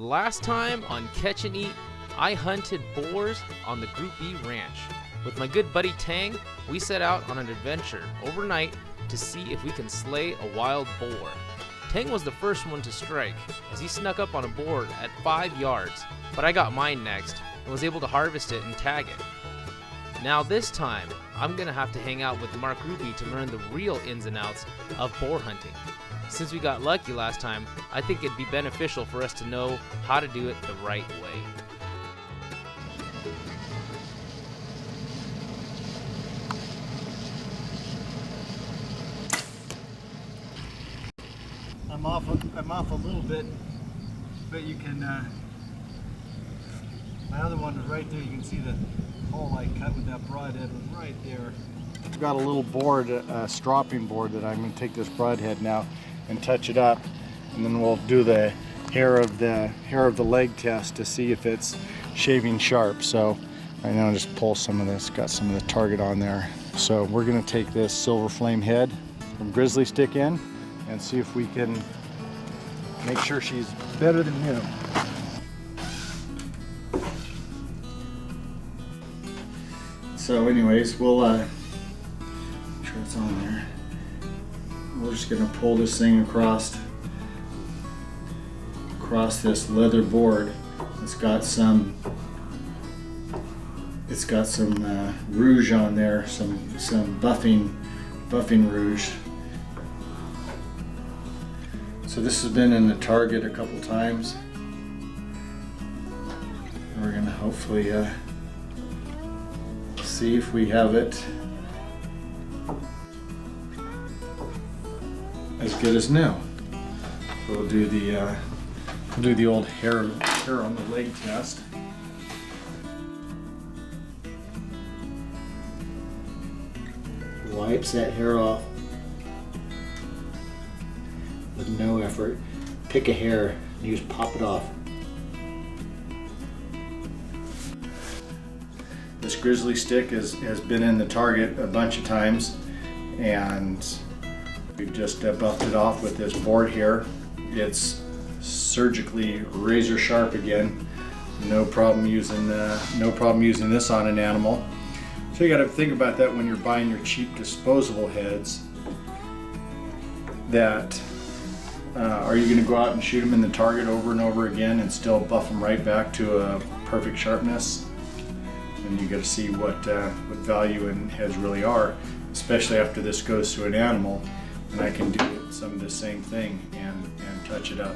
last time on Catch and Eat, I hunted boars on the Group B ranch. With my good buddy Tang, we set out on an adventure overnight to see if we can slay a wild boar. Tang was the first one to strike, as he snuck up on a boar at 5 yards, but I got mine next and was able to harvest it and tag it. Now this time, I'm gonna have to hang out with Mark Ruby to learn the real ins and outs of boar hunting. Since we got lucky last time, I think it'd be beneficial for us to know how to do it the right way. I'm off a little bit, but you can, my other one is right there. You can see the hole I cut with that broadhead was right there. I've got a little board, a stropping board, that I'm going to take this broadhead now and touch it up, and then we'll do the hair of the leg test to see if it's shaving sharp. So right now just pull some of this, got some of the target on there. So we're going to take this silver flame head from Grizzly Stick in and see if we can make sure she's better than new. So anyways, we'll make sure it's on there. We're just gonna pull this thing across this leather board. It's got some rouge on there, some buffing rouge. So this has been in the target a couple times. We're gonna hopefully see if we have it as good as new. So we'll do the old hair on the leg test. Wipes that hair off with no effort. Pick a hair and you just pop it off. This Grizzly Stick has been in the target a bunch of times, and we've just buffed it off with this board here. It's surgically razor sharp again. No problem using this on an animal. So you got to think about that when you're buying your cheap disposable heads. That are you going to go out and shoot them in the target over and over again and still buff them right back to a perfect sharpness? And you got to see what value in heads really are, especially after this goes to an animal, and I can do some of the same thing and touch it up.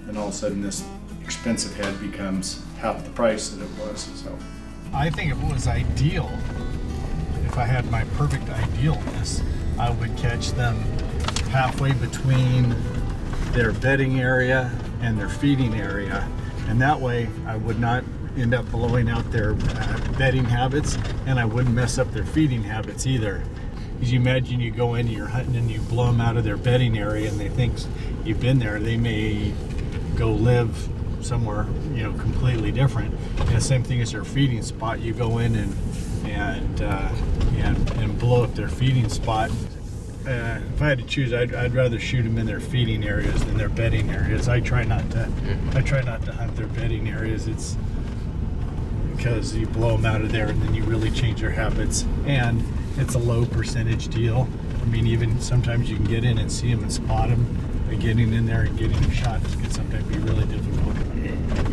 And all of a sudden, this expensive head becomes half the price that it was. So, I think if it was ideal, if I had my perfect idealness, I would catch them halfway between their bedding area and their feeding area, and that way I would not end up blowing out their bedding habits, and I wouldn't mess up their feeding habits either. Because you imagine you go in and you're hunting and you blow them out of their bedding area and they think you've been there, they may go live somewhere, completely different. And the same thing as their feeding spot, you go in and blow up their feeding spot. If I had to choose, I'd rather shoot them in their feeding areas than their bedding areas. I try not to hunt their bedding areas. It's because you blow them out of there and then you really change their habits, and it's a low percentage deal. I mean, even sometimes you can get in and see them and spot them, but getting in there and getting a shot can sometimes be really difficult.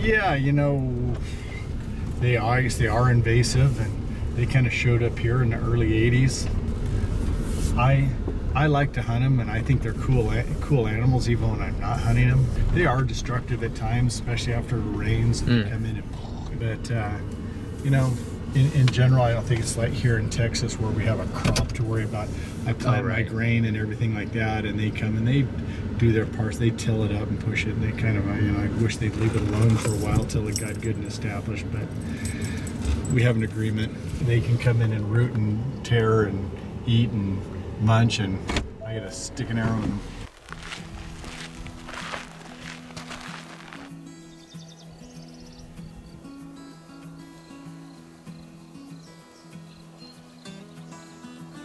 Yeah, they are invasive, and they kind of showed up here in the early 80s. I like to hunt them, and I think they're cool animals even when I'm not hunting them. They are destructive at times, especially after it rains and they come in. But in general, I don't think it's like here in Texas where we have a crop to worry about. I plant my grain and everything like that, and they come and they do their parts. They till it up and push it, and they kind of, I wish they'd leave it alone for a while till it got good and established. But we have an agreement. They can come in and root and tear and eat and munch, and I gotta stick an arrow in them.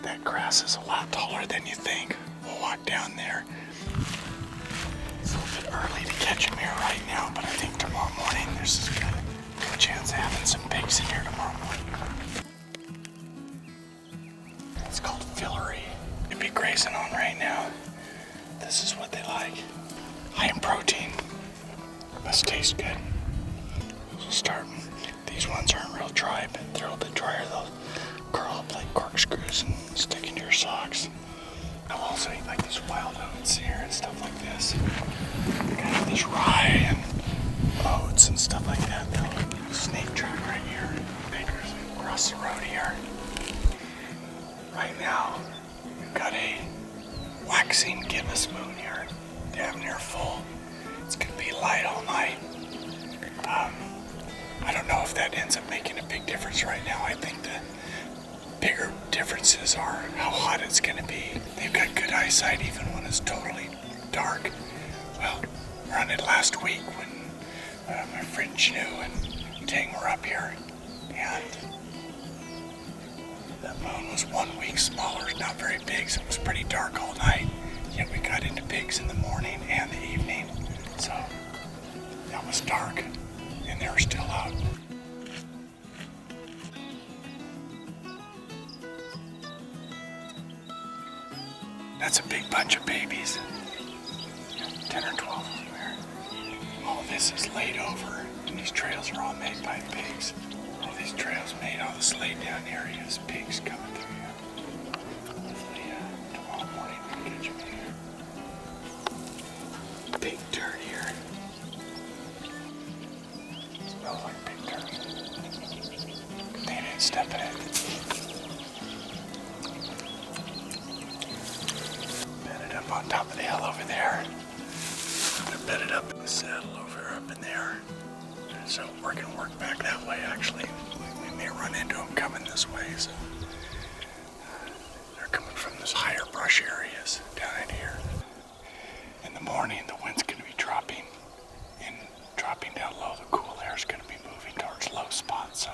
That grass is a lot taller than you think. We'll walk down there. It's a little bit early to catch them here right now, but I think tomorrow morning there's a good chance of having some pigs in here tomorrow morning. It's called fillery. They'd be grazing on right now. This is what they like. High in protein. Must taste good. We'll start. These ones aren't real dry, but they're a little bit drier. They'll curl up like corkscrews and stick into your socks. I'll also eat like these wild oats here and stuff like this. Kind of this rye and oats and stuff like that. They'll snake track right here. Bakers across the road here. Right now, we've got a waxing gibbous moon here. Damn near full. It's gonna be light all night. I don't know if that ends up making a big difference right now. I think the bigger differences are how hot it's gonna be. They've got good eyesight even when it's totally dark. Well, around it last week when my friend Gnu and Tang were up here, and the moon was 1 week smaller, not very big, so it was pretty dark all night. Yet we got into pigs in the morning and the evening, so that was dark, and they were still out. That's a big bunch of babies. 10 or 12 of them there. All this is laid over, and these trails are all made by pigs. All these trails made, all this laid down areas, pigs coming through here. Hopefully, tomorrow morning we can catch them in here. Big dirt here. Smells like pig dirt. They didn't step in it. Bedded up on top of the hill over there. They're bedded up in the saddle over up in there. So we're going to work back that way, actually. We may run into them coming this way. So they're coming from those higher brush areas down in here. In the morning, the wind's going to be dropping. And dropping down low, the cool air is going to be moving towards low spots. So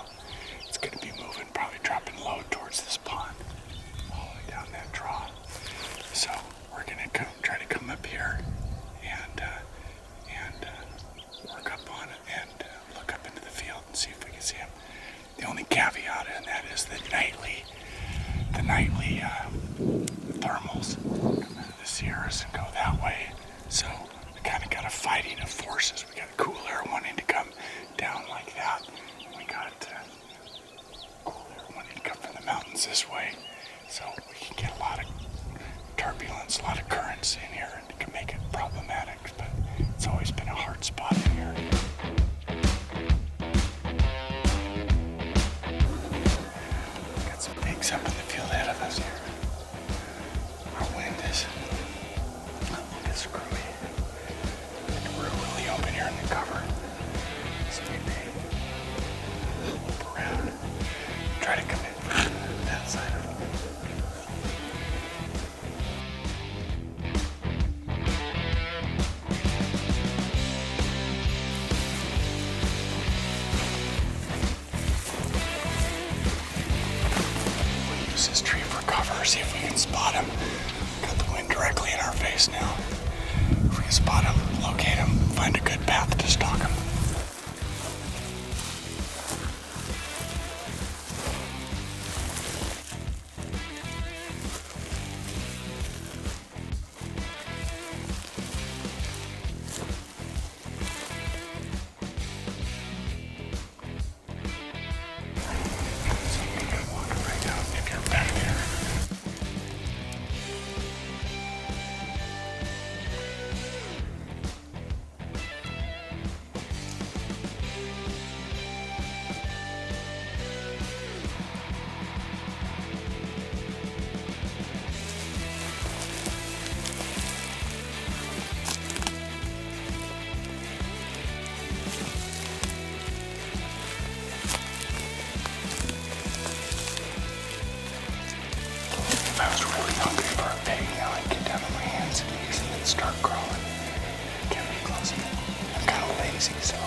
it's going to be moving, probably dropping low towards this pond. All the way down that draw. So we're going to try to come up here and work up on it and look up into the field and see if we can see them. The only caveat in that is the nightly thermals come out of the Sierras and go that way. So we kind of got a fighting of forces. We got cool air wanting to come down like that. And we got cool air wanting to come from the mountains this way. So we can get a lot of turbulence, a lot of currents in here, and it can make it problematic. But it's always been a hard spot in here. Got some pigs up in the field ahead of us here. Our wind is a bit screwy. We're really open here in the cover. So we may loop around, try to come in from that side of it. This tree for cover, see if we can spot him. Got the wind directly in our face now. If we can spot him, locate him, find a good path to stalk him. If I was really hungry for a pig, I'd get down on my hands and knees and then start crawling. Can't be close enough. I'm kind of lazy, so.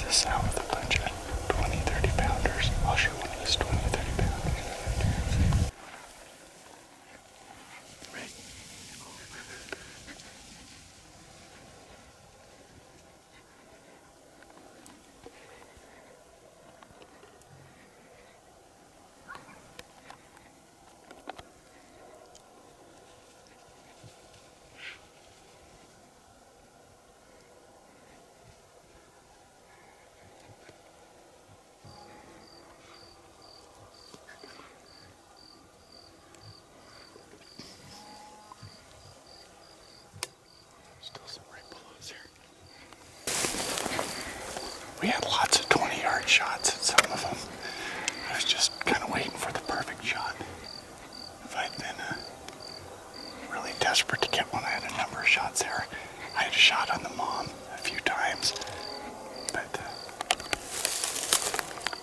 this out with a bunch of 20, 30 pounders. I'll shoot one of these 20, 30 pounders. Right. Still some right belows here. We had lots of 20-yard shots at some of them. I was just kind of waiting for the perfect shot. If I'd been really desperate to get one, I had a number of shots there. I had a shot on the mom a few times, but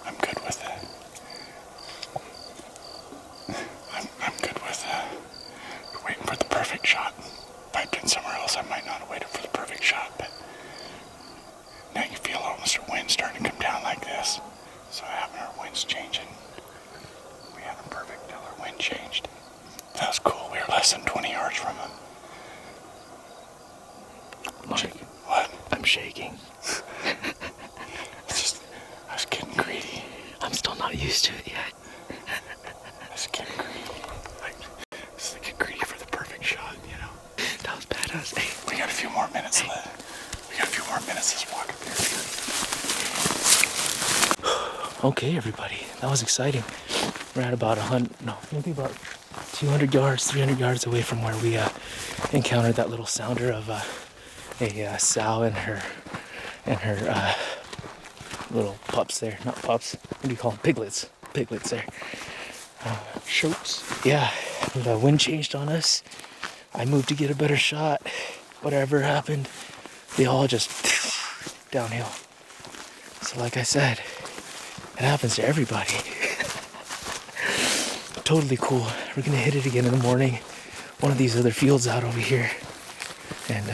I'm good with it. I'm good with waiting for the perfect shot. If I'd been somewhere else, I might not have waited for the perfect shot, but now you feel almost our wind starting to come down like this. So having our winds changing, we had them perfect till our wind changed. That was cool. We were less than 20 yards from them. Mark, What? I'm shaking. It's just, I was getting greedy. I'm still not used to it yet. I was getting greedy. It's like get greedy for the perfect shot, you know? That was badass. Hey, We got a few more minutes left. We got a few more minutes. Let's walk up here. okay, everybody. That was exciting. We're at about 200 yards, 300 yards away from where we encountered that little sounder of a sow and her little pups there. Not pups. What do you call them? Piglets. Piglets there. Shoots. Yeah, the wind changed on us. I moved to get a better shot. Whatever happened, they all just downhill. So like I said, it happens to everybody. Totally cool. We're gonna hit it again in the morning. One of these other fields out over here. And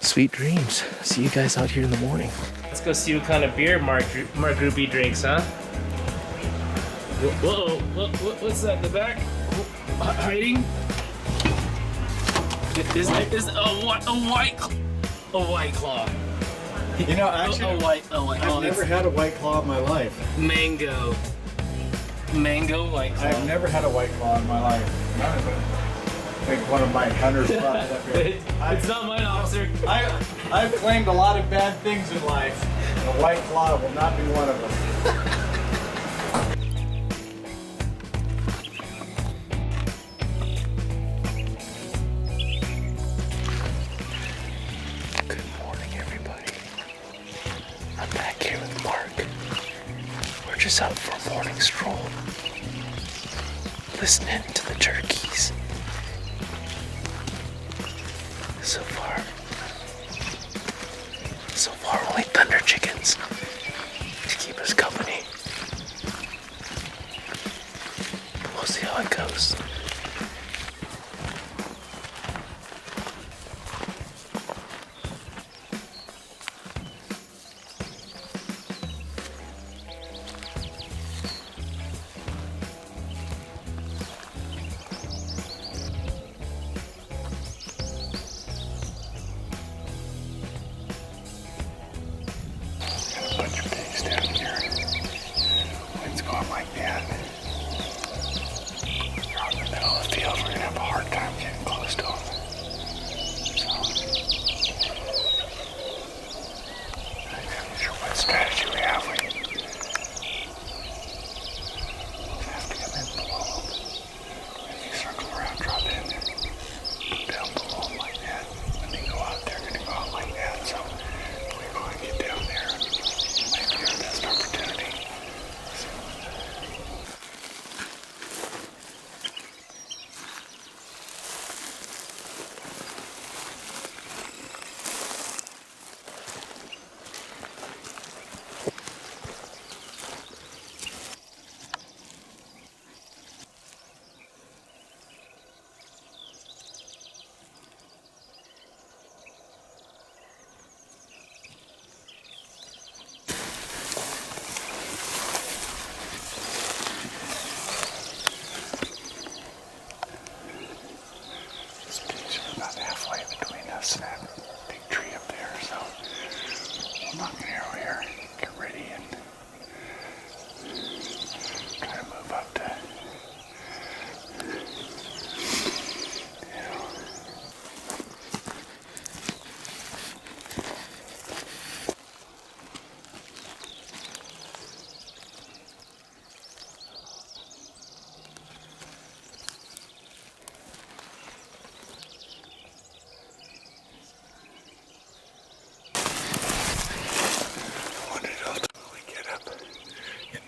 sweet dreams. See you guys out here in the morning. Let's go see what kind of beer Mark Groupie drinks, huh? Whoa, what's that in the back? Hiding? Is a white claw? You know, actually, a white. I've never had a White Claw in my life. Mango white claw. I've never had a White Claw in my life. None of them. I think one of my hunters brought it up here. It's not mine, officer. I've claimed a lot of bad things in life. And a White Claw will not be one of them. Good morning, everybody. I'm back here with Mark. We're just out for a morning stroll, listening to the turkeys. So far only thunder chickens to keep us company. But we'll see how it goes. Bunch of pigs down here. Wind's going like that. They're on the Noggin arrow here. Get ready and try to move up to,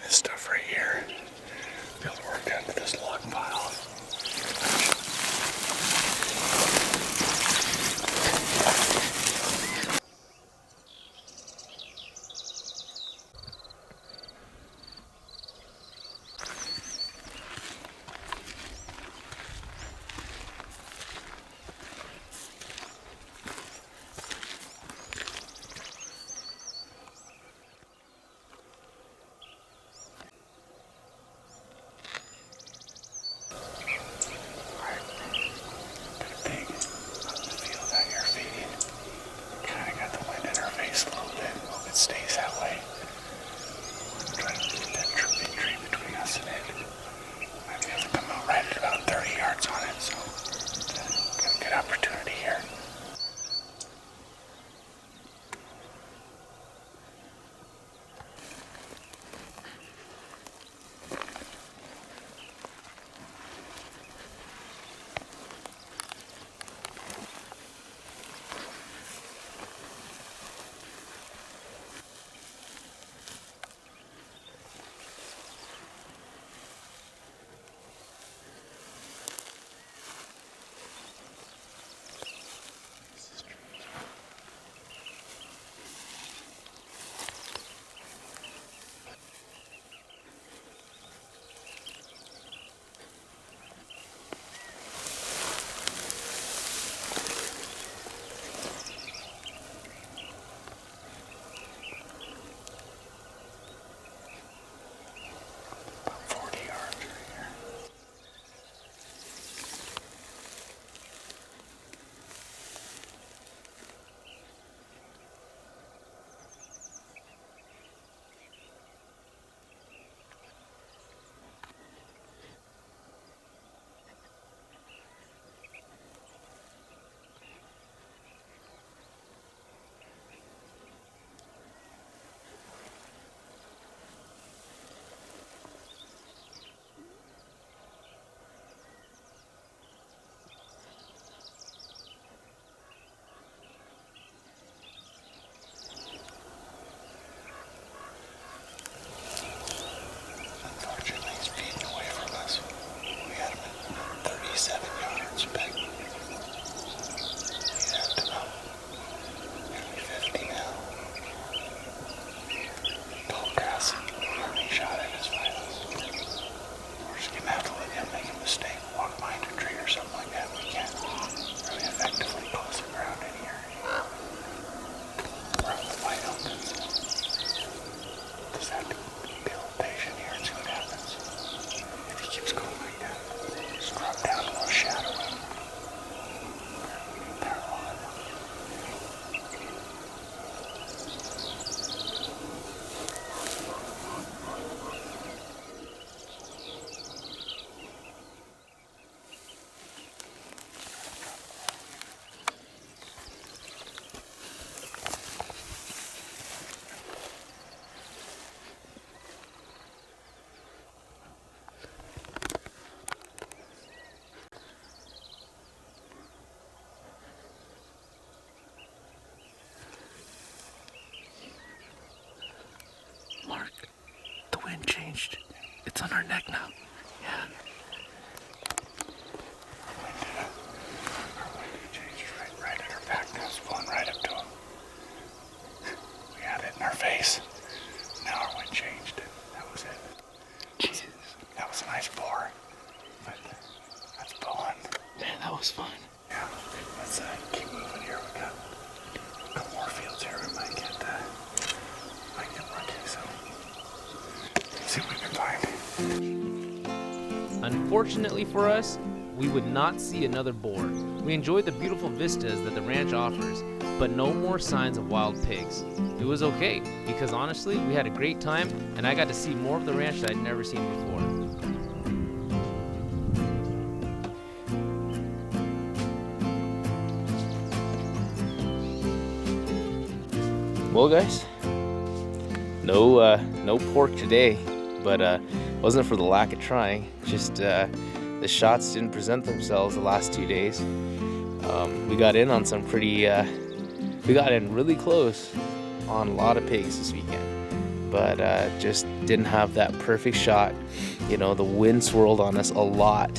this stuff right here. Be able to work down to this log pile. Stays that way. Try to keep that big tree between us and it. Might be able to come out right at about 30 yards on it, so got a good opportunity here. Mark, the wind changed. It's on our neck now. Yeah. Our wind changed right at our back. Now it's blowing right up to him. We had it in our face. Now our wind changed. That was it. Jesus. That was a nice boar. But that's blowing. Man, that was fun. Yeah. Let's keep moving here. We got a couple more fields here. We might get lucky. So see what we can find. Unfortunately for us, we would not see another boar. We enjoyed the beautiful vistas that the ranch offers, but no more signs of wild pigs. It was okay, because honestly, we had a great time, and I got to see more of the ranch that I'd never seen before. Well, guys, no pork today, but wasn't for the lack of trying. Just the shots didn't present themselves the last 2 days. We got in on some pretty. We got in really close on a lot of pigs this weekend, but just didn't have that perfect shot. You know, the wind swirled on us a lot.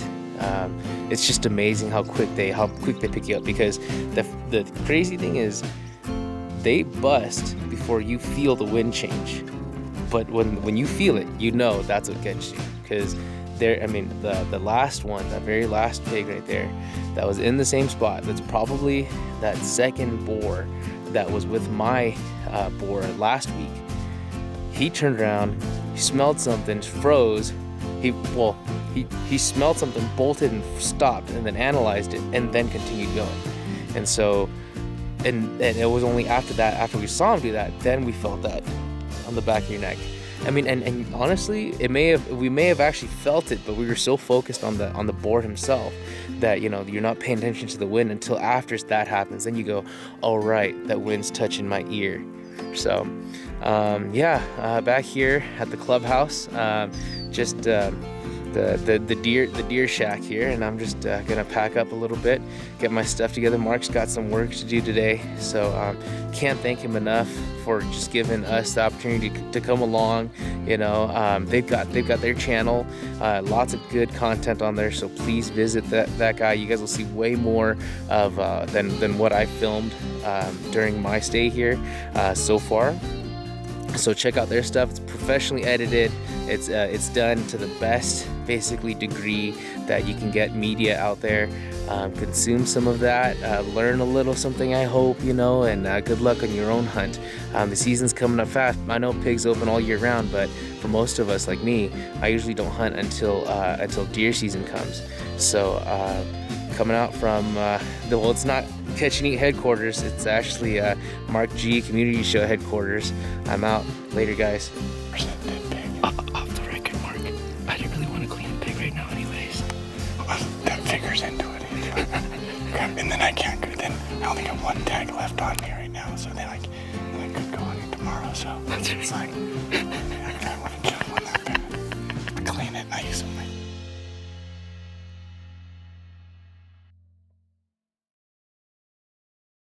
It's just amazing how quick they pick you up, because the crazy thing is, they bust before you feel the wind change. But when you feel it, you know that's what gets you. Because the last one, that very last pig right there, that was in the same spot, that's probably that second boar that was with my boar last week. He turned around, he smelled something, froze. He smelled something, bolted and stopped, and then analyzed it, and then continued going. And so, and it was only after that, after we saw him do that, then we felt that on the back of your neck. I mean, and honestly, we may have actually felt it, but we were so focused on the boar himself that, you know, you're not paying attention to the wind until after that happens. Then you go, oh right, that wind's touching my ear. So, back here at the clubhouse, just the deer shack here, and I'm just gonna pack up a little bit, get my stuff together. Mark's got some work to do today, so can't thank him enough for just giving us the opportunity to come along. You know, they've got their channel, lots of good content on there, so please visit that guy. You guys will see way more of than what I filmed during my stay here so far. So check out their stuff. It's professionally edited. It's done to the best, basically, degree that you can get media out there. Consume some of that, learn a little something, I hope, you know, and good luck on your own hunt. The season's coming up fast. I know pigs open all year round, but for most of us, like me, I usually don't hunt until deer season comes. So coming out from, it's not Catch and Eat headquarters, it's actually Mark G Community Show headquarters. I'm out. Later, guys. Off the record, Mark, I didn't really want to clean a pig right now anyways. Well, that figures into it. And then I can't go. Then I only got one tag left on me right now, so then I could go on it tomorrow. So it's like